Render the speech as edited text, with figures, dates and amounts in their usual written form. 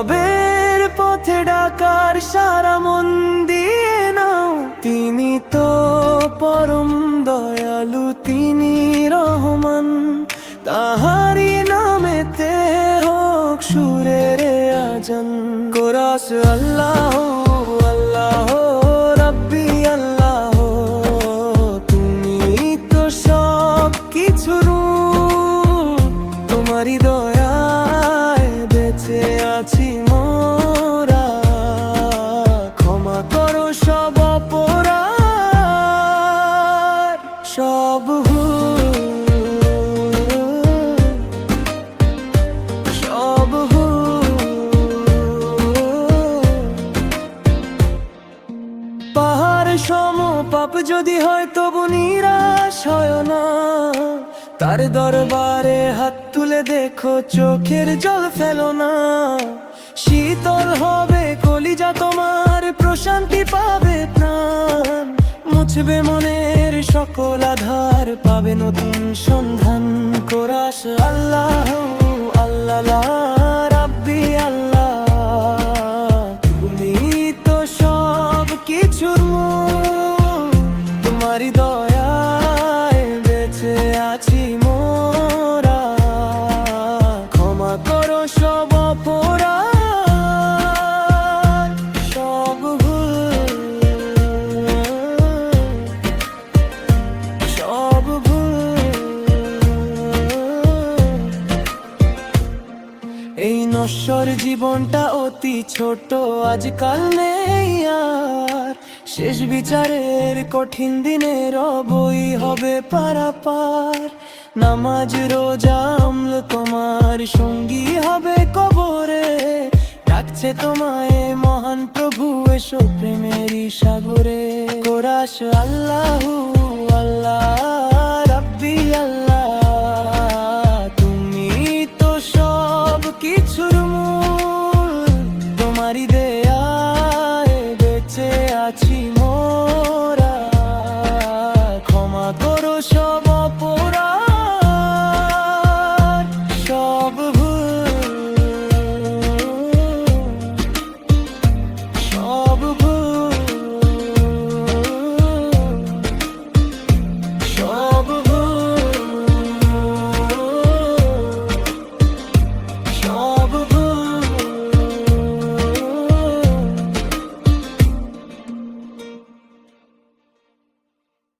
রবের পথে ডাকার সারা মন দিয়ে নাও। তিনি তো পরম দয়ালু, তিনি রহমান, তাহারি নামেতে হোক সুরের আজান। কোরাস আল্লাহ আল্লাহ রাব্বি আল্লাহ, তুমি তো সব কিছুর, তোমারই দয়ায় বেঁচে আছি মোরা। ক্ষমা করো সব অপরাধ, সব সব পাহাড় সম পাপ যদি হয় তবু নিরাশ হয় না। তার দরবারে হাত তুলে দেখো, চোখের জল ফেলো না। শীতল হবে কলিজা তোমার, প্রশান্তি পাবে প্রাণ। মুছবে মনের সকল আধার, পাবে নতুন সন্ধান। কোরাস আল্লাহ আল্লাহ রাব্বি আল্লাহ, তুমি তো সব কিছুর মূল, তোমারই দয়ায় বেঁচে আছি মোরা। ক্ষমা করো সব অপরাধ, সব ভুল, সব ভুল। এই নশ্বর জীবনটা অতি ছোট, আজকাল নেই আর। শেষ বিচারের কঠিন দিনে রবই হবে পারাপার। নামাজ রোজা আমল তোমার সঙ্গী হবে কবরে। ডাকছে তোমায় মহান প্রভু, এসো প্রেমেরই সাগরে। কোরাস আল্লাহ আল্লাহ রাব্বি আল্লাহ, তুমি তো সব কিছুর মূল, তোমারই দেয়ায় বেঁচে আছি মোরা। ক্ষমা করো সব